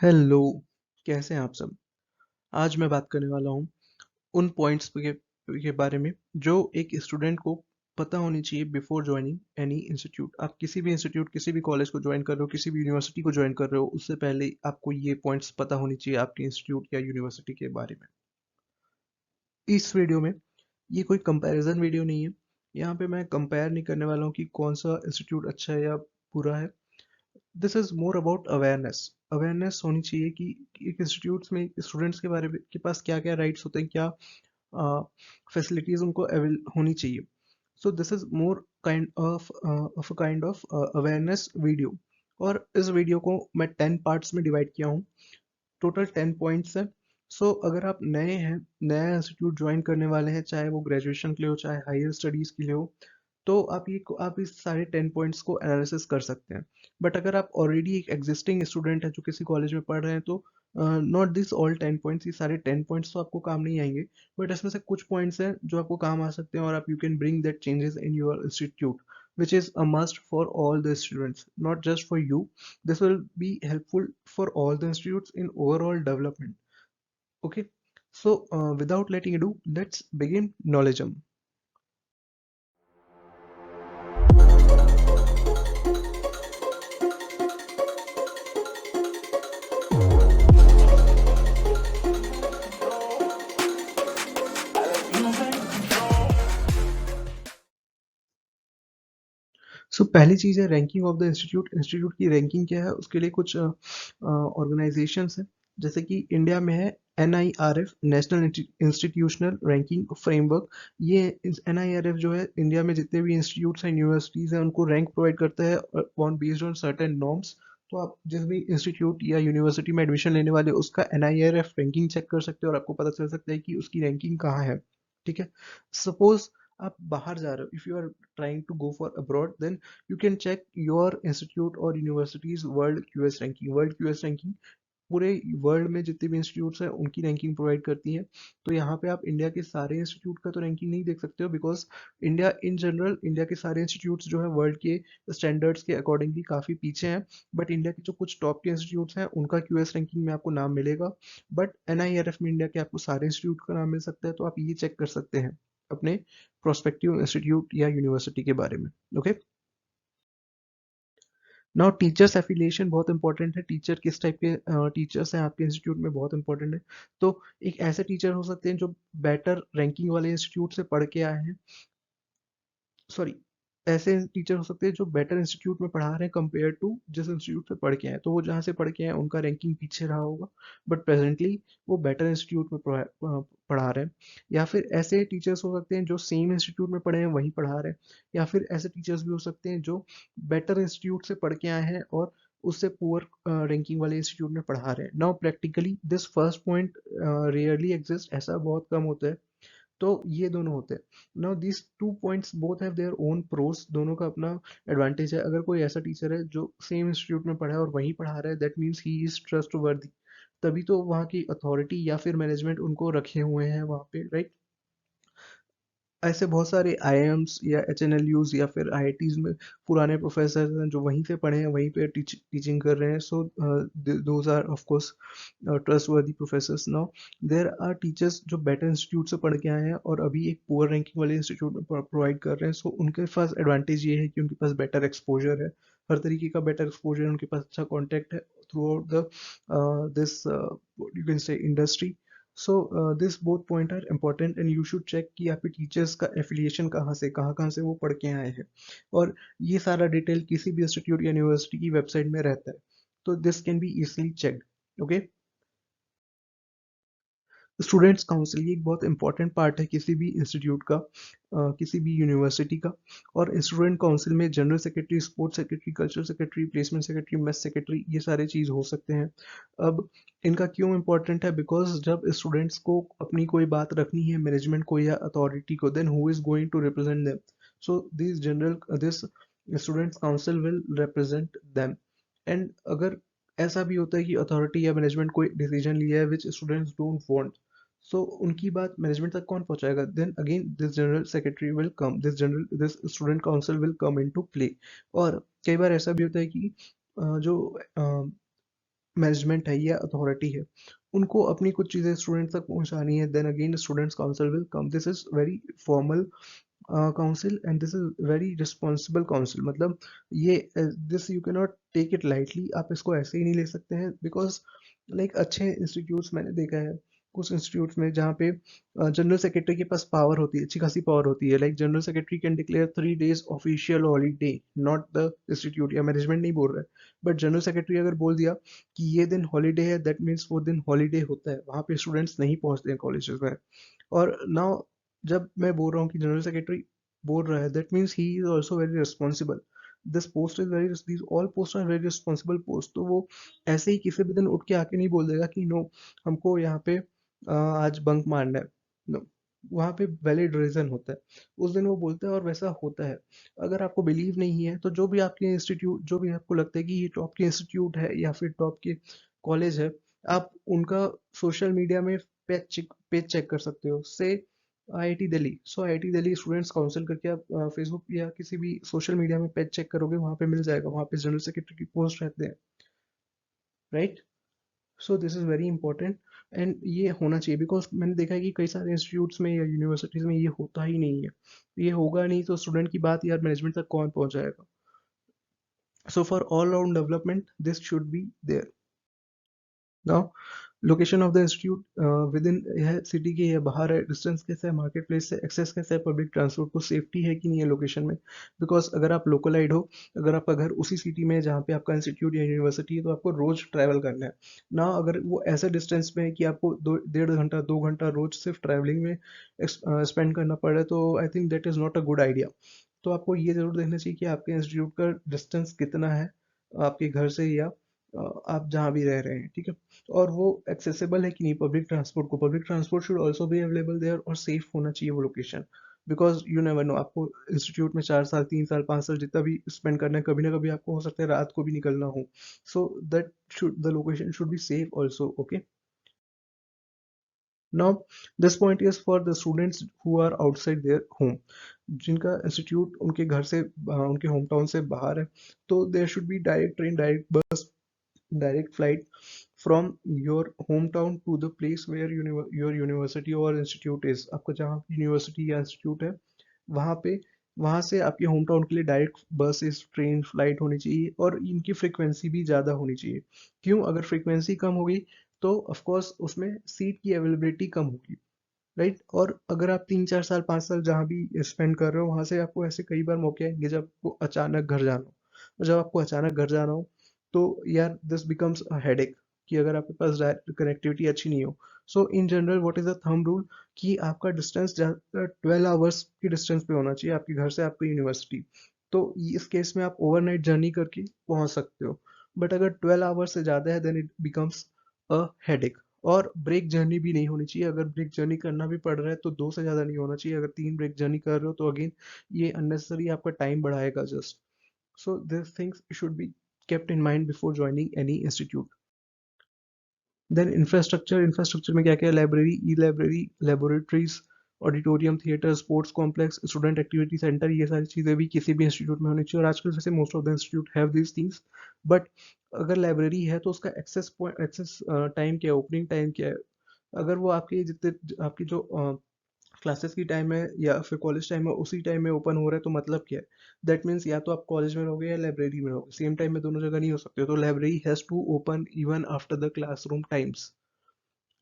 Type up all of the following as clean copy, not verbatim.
Hello, कैसे हैं आप सब? आज मैं बात करने वाला हूँ उन पॉइंट्स के बारे में जो एक स्टूडेंट को पता होनी चाहिए बिफोर जॉइनिंग एनी इंस्टीट्यूट। आप किसी भी इंस्टीट्यूट, किसी भी कॉलेज को ज्वाइन कर रहे हो, किसी भी यूनिवर्सिटी को ज्वाइन कर रहे हो, उससे पहले आपको ये पॉइंट्स पता होनी चाहिए आपके इंस्टीट्यूट या यूनिवर्सिटी के बारे में। इस वीडियो में ये कोई कंपैरिजन वीडियो नहीं है। यहाँ पे मैं कंपेयर नहीं करने वाला हूँ कि कौन सा इंस्टीट्यूट अच्छा है या बुरा है। This is more about awareness. Awareness होनी चाहिए कि एक इंस्टीट्यूट्स में स्टूडेंट्स के बारे में के पास क्या क्या राइट्स होते हैं, क्या फैसिलिटीज उनको अवेल होनी चाहिए। So this is more kind of awareness video. और इस वीडियो को मैं 10 पार्ट्स में डिवाइड किया हूँ। टोटल 10 पॉइंट्स है। सो अगर आप नए हैं, नया इंस्टीट्यूट ज्वाइन करने वाले हैं, चाहे वो ग्रेजुएशन के लिए हो चाहे हायर स्टडीज के लिए हो, तो आप इस सारे 10 पॉइंट्स को एनालिसिस कर सकते हैं। बट अगर आप ऑलरेडी एक एग्जिस्टिंग स्टूडेंट है जो किसी कॉलेज में पढ़ रहे हैं, तो नॉट दिस ऑल 10 पॉइंट्स, ये सारे 10 पॉइंट्स तो आपको काम नहीं आएंगे। बट इसमें से कुछ पॉइंट्स हैं जो आपको काम आ सकते हैं और आप you can bring that changes in your institute, which is a must for all the students, not just for you. This will be helpful for all the institutes in overall development. Okay, so without letting ado, let's begin knowledgeum. सो पहली चीज़ है ranking of the institute. Institute की ranking क्या है, उसके लिए कुछ organisations हैं। जैसे कि इंडिया में है NIRF, national institutional ranking framework. ये NIRF जो है, इंडिया में जितने भी इंस्टीट्यूट्स हैं, यूनिवर्सिटीज़ हैं, उनको रैंक प्रोवाइड करता है on based on certain norms. तो आप जिस भी इंस्टीट्यूट या यूनिवर्सिटी में एडमिशन लेने वाले हो, उसका NIRF रैंकिंग चेक कर सकते हो और आपको पता चल सकता है कि उसकी रैंकिंग कहाँ है। ठीक है। सपोज आप बाहर जा रहे हो, if you are trying to go for abroad, then you can check your institute or university's world QS ranking। World QS ranking पूरे वर्ल्ड में जितने भी इंस्टीट्यूट्स हैं उनकी रैंकिंग प्रोवाइड करती है। तो यहाँ पे आप इंडिया के सारे इंस्टीट्यूट का तो रैंकिंग नहीं देख सकते हो, because India in general, India के सारे इंस्टीट्यूट्स जो है वर्ल्ड के स्टैंडर्ड्स के अकॉर्डिंगली काफ़ी पीछे हैं। बट इंडिया के जो कुछ टॉप के इंस्टीट्यूट्स हैं उनका QS रैंकिंग में आपको नाम मिलेगा। बट NIRF में इंडिया के आपको सारे इंस्टीट्यूट का नाम मिल सकता है, तो आप ये चेक कर सकते हैं अपने प्रोस्पेक्टिव इंस्टीट्यूट या यूनिवर्सिटी के बारे में। ओके। नाउ टीचर्स एफिलिएशन बहुत इंपॉर्टेंट है। टीचर किस टाइप के टीचर्स हैं आपके इंस्टीट्यूट में, बहुत इंपॉर्टेंट है। तो एक ऐसे टीचर हो सकते हैं जो बेटर रैंकिंग वाले इंस्टीट्यूट से पढ़ के आए हैं। सॉरी, ऐसे टीचर हो सकते हैं जो बेटर इंस्टीट्यूट में पढ़ा रहे हैं कंपेयर टू जिस इंस्टीट्यूट से पढ़ के आए हैं। तो वो जहाँ से पढ़ के आए हैं उनका रैंकिंग पीछे रहा होगा, बट प्रेजेंटली वो बेटर इंस्टीट्यूट में पढ़ा रहे हैं। या फिर ऐसे टीचर्स हो सकते हैं जो सेम इंस्टीट्यूट में पढ़े हैं वहीं पढ़ा रहे हैं। या फिर ऐसे टीचर्स भी हो सकते हैं जो बेटर इंस्टीट्यूट से पढ़ के आए हैं और उससे पुअर रैंकिंग वाले इंस्टीट्यूट में पढ़ा रहे हैं। Now practically this first point rarely exist, ऐसा बहुत कम होता है। तो ये दोनों होते हैं। Now this two points both have their own pros, दोनों का अपना एडवांटेज है। अगर कोई ऐसा टीचर है जो सेम इंस्टीट्यूट में पढ़ा है और वहीं पढ़ा रहा है, that means he is trust वर्दी। तभी तो वहाँ की अथॉरिटी या फिर मैनेजमेंट उनको रखे हुए हैं वहाँ पे, राइट। ऐसे बहुत सारे IIMs या HNLUs या फिर IITs में पुराने प्रोफेसर हैं जो वहीं से पढ़े हैं, वहीं पे टीचिंग कर रहे हैं। So those are of course trustworthy professors. Now there are teachers जो बेटर इंस्टीट्यूट से पढ़ के आए हैं और अभी एक पुअर रैंकिंग वाले इंस्टीट्यूट में प्रोवाइड कर रहे हैं। सो उनके पास एडवांटेज ये है कि उनके पास बेटर एक्सपोजर है, हर तरीके का बेटर एक्सपोजर है, उनके पास अच्छा कॉन्टैक्ट है throughout the this you can say industry. So this both point are important and you should check कि आपके टीचर्स का एफिलिएशन कहाँ कहाँ से वो पढ़ के आए हैं। और ये सारा डिटेल किसी भी इंस्टीट्यूट या यूनिवर्सिटी की वेबसाइट में रहता है, तो this can be easily checked. Okay. Students council ये एक बहुत इंपॉर्टेंट पार्ट है किसी भी इंस्टीट्यूट का, किसी भी यूनिवर्सिटी का। और स्टूडेंट काउंसिल में general secretary, sports secretary, cultural secretary, placement secretary, mess secretary, ये सारे चीज़ हो सकते हैं। अब इनका क्यों इंपॉर्टेंट है, बिकॉज जब स्टूडेंट्स को अपनी कोई बात रखनी है मैनेजमेंट को या अथॉरिटी को, then who is going to represent them. So this students council will represent them. And अगर ऐसा भी होता है कि अथॉरिटी या मैनेजमेंट कोई डिसीजन लिया है which students don't want, so उनकी बात मैनेजमेंट तक कौन पहुंचाएगा, then again this general secretary will come, this student council will come into play. और कई बार ऐसा भी होता है कि जो मैनेजमेंट है या अथॉरिटी है, उनको अपनी कुछ चीज़ें स्टूडेंट्स तक पहुंचानी है, then again students council will come. This is very formal council and this is very responsible council। मतलब ये this you cannot take it lightly, आप इसको ऐसे ही नहीं ले सकते हैं because like अच्छे इंस्टीट्यूट्स मैंने देखा है, कुछ इंस्टीट्यूट्स में जहाँ पे जनरल सेक्रेटरी के पास पावर होती है, अच्छी खासी पावर होती है, like general secretary can declare 3 days official holiday, not the institute या मैनेजमेंट नहीं बोल रहा है, बट जनरल सेक्रेटरी अगर बोल दिया कि ये दिन हॉलीडे है, दैट मीन्स वो दिन हॉलीडे होता है, वहाँ पे स्टूडेंट्स नहीं पहुँचते हैं कॉलेजेस में। और नाउ जब मैं बोल रहा हूँ कि जनरल सेक्रेटरी बोल रहा है, that means he is also very responsible. This post is very, these all post are very responsible post. तो वो ऐसे ही किसी भी दिन उठ के आके नहीं बोल देगा कि नो हमको यहाँ पे आज बंक मारना है। नो, वहाँ पे वैलिड रीजन होता है, उस दिन वो बोलता है और वैसा होता है। अगर आपको बिलीव नहीं है तो जो भी आपके इंस्टीट्यूट, जो भी आपको लगता है कि ये टॉप के इंस्टीट्यूट है या फिर टॉप के कॉलेज है, आप उनका सोशल मीडिया में पेज चेक कर सकते हो से आईआईटी दिल्ली। सो आईआईटी दिल्ली स्टूडेंट्स काउंसिल करके आप फेसबुक या किसी भी सोशल मीडिया में पेज चेक करोगे, वहाँ पे मिल जाएगा, वहाँ पे जनरल सेक्रेटरी की पोस्ट रहते हैं, right. So this is very important and ये होना चाहिए, बिकॉज मैंने देखा है कि कई सारे इंस्टीट्यूट्स में या यूनिवर्सिटीज़ में ये होता ही नहीं है। ये होगा नहीं तो स्टूडेंट की बात यार मैनेजमेंट तक कौन पहुँचाएगा। So for all round development this should be there. Now location of the institute within है, सिटी के या बाहर है, डिस्टेंस कैसा है, मार्केट प्लेस से एक्सेस कैसा है, पब्लिक ट्रांसपोर्ट को सेफ्टी है कि नहीं है लोकेशन में। बिकॉज अगर आप लोकलाइड हो, अगर आपका घर उसी सिटी में है जहाँ पे आपका इंस्टीट्यूट या यूनिवर्सिटी है, तो आपको रोज ट्रैवल करना है ना। अगर वो ऐसे डिस्टेंस में है कि आपको 1.5 घंटा 2 घंटा रोज सिर्फ ट्रैवलिंग में स्पेंड करना पड़ रहा है, तो I think that is not a good idea. तो आपको ये जरूर देखना चाहिए कि आपके इंस्टीट्यूट का डिस्टेंस कितना है आपके घर से, या आप जहाँ भी रह रहे हैं, ठीक है। और वो एक्सेसिबल है कि नहीं पब्लिक ट्रांसपोर्ट को, public transport should also be available there, और सेफ होना चाहिए वो location. Because you never know, आपको इंस्टीट्यूट में 4 साल 3 साल 5 साल जितना भी स्पेंड करना है, कभी ना कभी आपको हो सकता है रात को भी निकलना हो। So that should, the location should be safe also, okay. Now, this point is for the students who are outside their home, जिनका इंस्टीट्यूट उनके घर से उनके होम टाउन से बाहर है, तो there should be direct train, direct bus, direct flight from your hometown to the place where your university or institute is। आपका जहाँ यूनिवर्सिटी या इंस्टीट्यूट है, वहाँ पे, वहाँ से आपके होम टाउन के लिए डायरेक्ट बसेस, ट्रेन, फ्लाइट होनी चाहिए, और इनकी फ्रीक्वेंसी भी ज़्यादा होनी चाहिए। क्यों? अगर फ्रीक्वेंसी कम होगी तो ऑफ कोर्स उसमें सीट की अवेलेबिलिटी कम होगी, राइट। और अगर आप 3 4 साल 5 साल जहाँ भी स्पेंड कर रहे हो, वहां से आपको ऐसे कई बार मौके आएंगे जब आपको अचानक घर जाना हो। और जब आपको अचानक घर जाना हो तो यार दिस बिकम्स अ हेडेक, कि अगर आपके पास कनेक्टिविटी अच्छी नहीं हो। So in general what is the thumb rule, कि आपका डिस्टेंस 12 आवर्स की डिस्टेंस पे होना चाहिए आपके घर से आपकी यूनिवर्सिटी। तो इस केस में आप ओवरनाइट जर्नी करके पहुंच सकते हो। बट अगर 12 आवर्स से ज़्यादा है then it becomes a headache. और ब्रेक जर्नी भी नहीं होनी चाहिए, अगर ब्रेक जर्नी करना भी पड़ रहा है तो 2 से ज़्यादा नहीं होना चाहिए। अगर 3 ब्रेक जर्नी कर रहे हो तो अगेन ये अननेसेसरी आपका टाइम बढ़ाएगा just. So this things should be kept in mind before joining any institute। Then infrastructure, infrastructure में क्या क्या है, library, e library, laboratories, auditorium, theatre, sports complex, student activity centre, ये सारी चीज़ें भी किसी भी इंस्टीट्यूट में होनी चाहिए। और आजकल वैसे most of the institute have these things. But अगर लाइब्रेरी है तो उसका एक्सेस पॉइंट, एक्सेस टाइम क्या है, ओपनिंग टाइम क्या है। अगर वो आपके जितने आपकी जो क्लासेस की टाइम है या फिर कॉलेज टाइम है उसी टाइम में ओपन हो रहा है, तो मतलब क्या है, दैट मीन्स या तो आप कॉलेज में रहोगे या लाइब्रेरी में रहोगे, सेम टाइम में दोनों जगह नहीं हो सकते। तो library has to open even after the classroom times.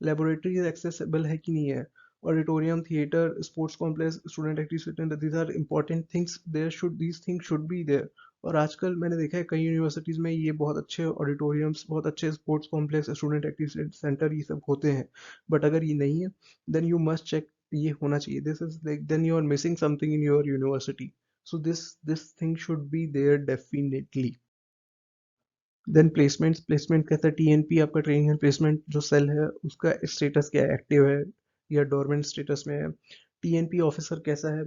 Laboratory accessible है कि नहीं है, auditorium, theatre, sports complex, student activity centre, these are important things, there should, these things should be there. और आजकल मैंने देखा है कई यूनिवर्सिटीज में ये बहुत अच्छे ऑडिटोरियम्स, बहुत अच्छे sports complex, student activity centre ये सब होते हैं। बट अगर ये नहीं है देन यू मस्ट चेक, ये होना चाहिए। This is like then you are missing something in your university. So this thing should be there definitely. Then placements, placement कैसा, टीएनपी आपका ट्रेनिंग एंड प्लेसमेंट जो सेल है उसका स्टेटस क्या है, एक्टिव है या डोरमेंट स्टेटस में है। टीएनपी ऑफिसर कैसा है,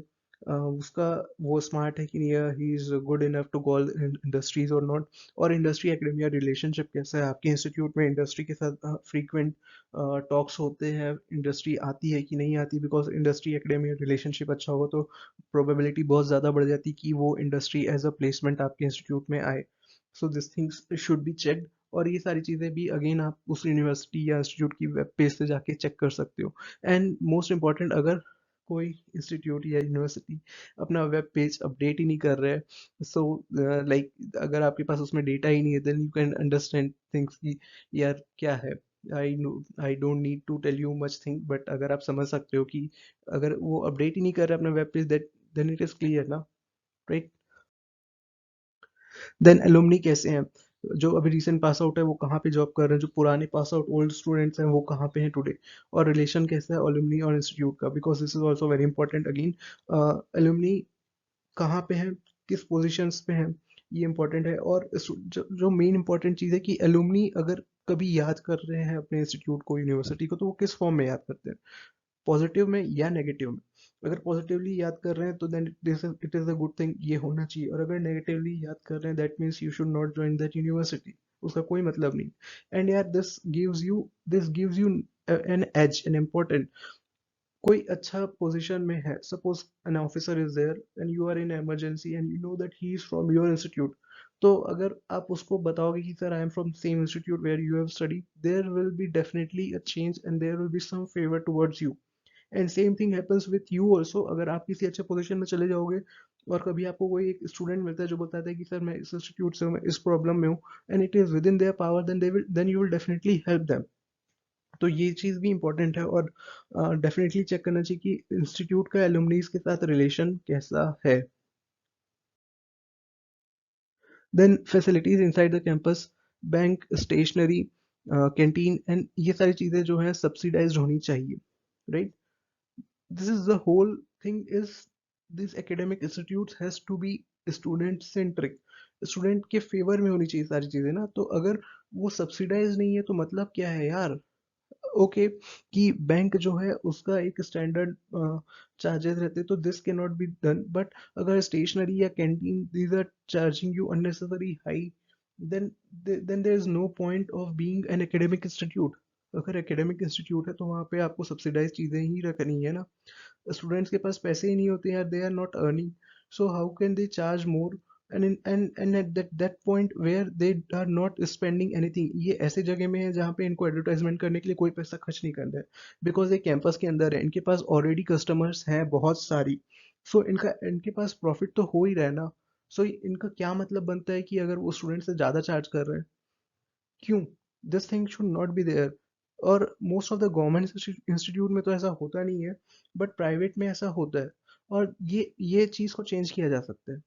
उसका वो स्मार्ट है कि नहीं है, he is good enough to call industries और नॉट। और इंडस्ट्री एकेडमिया रिलेशनशिप कैसा है, आपके इंस्टीट्यूट में इंडस्ट्री के साथ फ्रीक्वेंट टॉक्स होते हैं, इंडस्ट्री आती है कि नहीं आती। बिकॉज इंडस्ट्री एकेडमिया रिलेशनशिप अच्छा होगा तो प्रोबेबिलिटी बहुत ज़्यादा बढ़ जाती है कि वो इंडस्ट्री एज अ प्लेसमेंट आपके इंस्टीट्यूट में आए। सो this things should be checked. और ये सारी चीज़ें भी अगेन आप उस यूनिवर्सिटी या इंस्टीट्यूट की वेब पेज से जाके चेक कर सकते हो। एंड मोस्ट इम्पॉर्टेंट, अगर कोई इंस्टीट्यूट या यूनिवर्सिटी अपना वेब पेज अपडेट ही नहीं कर रहा है, सो लाइक अगर आपके पास उसमें डेटा ही नहीं है, then you can understand things कि यार क्या है। I know, I don't need to tell you much thing, but अगर आप समझ सकते हो कि अगर वो अपडेट ही नहीं कर रहा है अपना web page, that then it is clear ना, राइट। देन एलुमनी कैसे हैं, जो अभी रिसेंट पास आउट है वो कहाँ पे जॉब कर रहे हैं, जो पुराने पास आउट ओल्ड स्टूडेंट्स हैं वो कहाँ पे हैं टुडे, और रिलेशन कैसा है एलुमनी और इंस्टीट्यूट का, because this is also very important again. Alumni कहाँ पे हैं, किस पोजीशंस पे हैं, ये इंपॉर्टेंट है। और जो मेन इंपॉर्टेंट चीज़ है कि एलुमनी अगर कभी याद कर रहे हैं अपने इंस्टीट्यूट को, यूनिवर्सिटी को, तो वो किस फॉर्म में याद करते हैं, पॉजिटिव में या नेगेटिव में। अगर पॉजिटिवली याद कर रहे हैं तो then it is a good thing, ये होना चाहिए। और अगर नेगेटिवली याद कर रहे हैं, that means you should not join that university, उसका कोई मतलब नहीं। एंड यार this gives you an edge, an important, कोई अच्छा पोजीशन में है, suppose an officer is there and you are in emergency and you know that he is from your institute, तो अगर आप उसको बताओगे कि sir I am from same institute where you have study, there will be definitely a change and there will be some favour towards you. And same thing happens with you also, अगर आप किसी अच्छे position में चले जाओगे और कभी आपको कोई एक स्टूडेंट मिलता है जो बताता है कि सर मैं इस इंस्टीट्यूट से हूँ, मैं इस प्रॉब्लम में हूँ, and it is within their power, then you will definitely help them. तो ये चीज़ भी इम्पोर्टेंट है। और डेफिनेटली चेक करना चाहिए कि इंस्टीट्यूट का एलुमनीज के साथ रिलेशन कैसा है। Then facilities inside the campus, bank, stationery, canteen, and ये सारी चीज़ें जो है सब्सिडाइज्ड होनी चाहिए, right. This is the whole thing is, this academic institutes has to be student centric, student के फेवर में होनी चाहिए सारी चीजें ना। तो अगर वो सब्सिडाइज नहीं है तो मतलब क्या है यार। ओके, कि बैंक जो है उसका एक स्टैंडर्ड चार्जेस रहते हैं, तो this can not be done. But अगर स्टेशनरी या canteen these are charging you unnecessary high, then then there is no point of being an academic institute. अगर एकेडमिक इंस्टीट्यूट है तो वहाँ पे आपको सब्सिडाइज चीजें ही रखनी है ना। स्टूडेंट्स के पास पैसे ही नहीं होते यार, they are not earning, so how can they charge more. And at that point where they are not spending anything, ये ऐसे जगह में है जहाँ पे इनको एडवर्टाइजमेंट करने के लिए कोई पैसा खर्च नहीं करना है, बिकॉज ये कैंपस के अंदर है, इनके पास ऑलरेडी कस्टमर्स हैं बहुत सारी। सो इनके पास प्रॉफिट तो हो ही रहा है ना। सो इनका क्या मतलब बनता है कि अगर वो स्टूडेंट से ज़्यादा चार्ज कर रहे हैं, क्यों, this thing should not be there. और most of the government institute में तो ऐसा होता नहीं है, बट प्राइवेट में ऐसा होता है। और ये चीज़ को चेंज किया जा सकता है।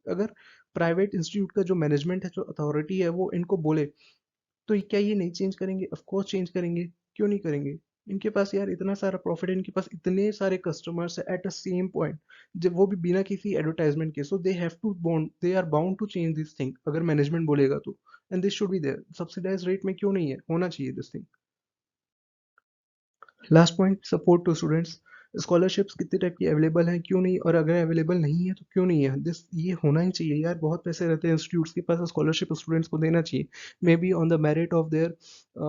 अगर प्राइवेट इंस्टीट्यूट का जो मैनेजमेंट है, जो अथॉरिटी है, वो इनको बोले, तो क्या ये नहीं चेंज करेंगे? ऑफ कोर्स चेंज करेंगे, क्यों नहीं करेंगे। इनके पास यार इतना सारा प्रॉफिट है, इनके पास इतने सारे कस्टमर्स है एट द सेम पॉइंट, जब वो भी बिना किसी एडवर्टाइजमेंट के, so they have to bond, they are bound to change this thing, अगर मैनेजमेंट बोलेगा तो। And this should be there, subsidise rate में क्यों नहीं है, होना चाहिए this thing. Last point, support to students, scholarships कितने टाइप की अवेलेबल हैं, क्यों नहीं, और अगर अवेलेबल नहीं है तो क्यों नहीं है, दिस ये होना ही चाहिए यार। बहुत पैसे रहते हैं इंस्टीट्यूट्स के पास, स्कॉलरशिप स्टूडेंट्स को देना चाहिए, may be on the merit of their,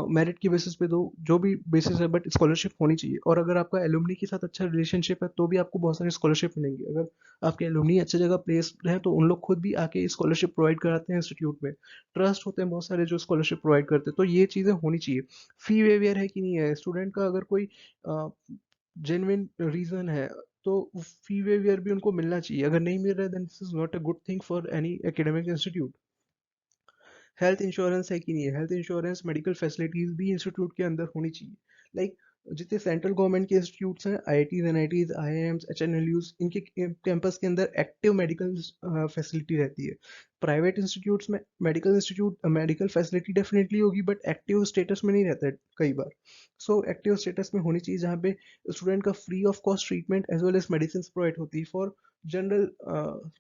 merit की बेसिस पे दो, जो भी बेसिस है, बट स्कॉलरशिप होनी चाहिए। और अगर आपका एलुमनी के साथ अच्छा रिलेशनशिप है तो भी आपको बहुत सारे स्कॉलरशिप मिलेंगे। अगर आपके एलुमनी अच्छी जगह प्लेस है तो उन लोग खुद भी आके स्कॉलरशिप प्रोवाइड कराते हैं इंस्टीट्यूट में, ट्रस्ट होते हैं बहुत सारे जो स्कॉलरशिप प्रोवाइड करते हैं, तो ये चीज़ें होनी चाहिए। फी वेवियर है कि नहीं है, स्टूडेंट का अगर कोई जेन्युइन रीजन है तो फी वेवियर भी उनको मिलना चाहिए। अगर नहीं मिल रहा है, then this is not a good thing for any academic institute. Health insurance है कि नहीं है, हेल्थ इंश्योरेंस, मेडिकल फैसिलिटीज भी इंस्टीट्यूट के अंदर होनी चाहिए। लाइक जितने सेंट्रल गवर्नमेंट के इंस्टीट्यूट्स हैं, आईआईटीज, एनआईटीज, आईआईएम्स, एचएनएलयूज, इनके कैंपस के अंदर एक्टिव मेडिकल फैसिलिटी रहती है। प्राइवेट इंस्टीट्यूट्स में मेडिकल फैसिलिटी डेफिनेटली होगी, बट एक्टिव स्टेटस में नहीं रहता है कई बार। सो एक्टिव स्टेटस में होनी चाहिए जहाँ पे स्टूडेंट का free of cost treatment as well as medicine provide होती है for general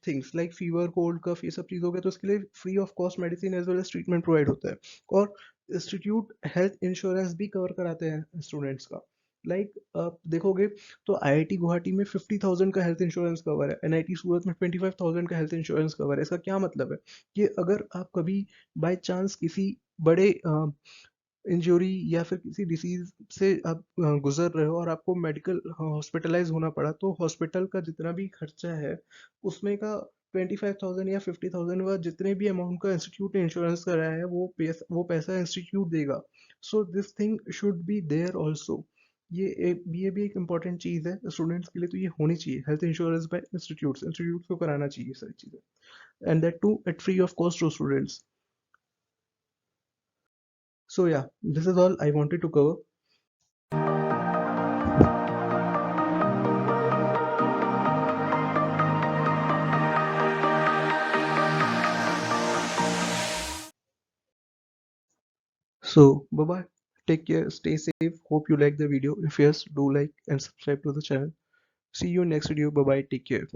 things like fever, cold, cough, ये सब चीज़ हो गया तो उसके लिए free of cost medicine as well as treatment provide होता है। और इंस्टीट्यूट हेल्थ इंश्योरेंस भी कवर कराते हैं स्टूडेंट्स का। लाइक आप देखोगे तो आईआईटी गुवाहाटी में 50,000 का हेल्थ इंश्योरेंस कवर है, एनआईटी सूरत में 25,000 का हेल्थ इंश्योरेंस कवर है। इसका क्या मतलब है कि अगर आप कभी बाय चांस किसी बड़े इंजरी या फिर किसी डिसीज से आप गुजर रहे हो और आपको मेडिकल हॉस्पिटलाइज होना पड़ा, तो हॉस्पिटल का जितना भी खर्चा है उसमें का 25,000 या 50,000 व जितने भी अमाउंट का इंस्टीट्यूट ने इंश्योरेंस कराया है वो पैसा इंस्टीट्यूट देगा। So this thing should be there also. ये भी एक इम्पॉर्टेंट चीज़ है स्टूडेंट्स के लिए, तो ये होनी चाहिए हेल्थ इंश्योरेंस बाय इंस्टीट्यूट्स को कराना चाहिए सारी चीज़ें, and that too at free of cost to students. So yeah, this is all I wanted to cover. So bye bye. Take care, stay safe. Hope you like the video. If yes, do like and subscribe to the channel. See you next video. Bye bye. Take care.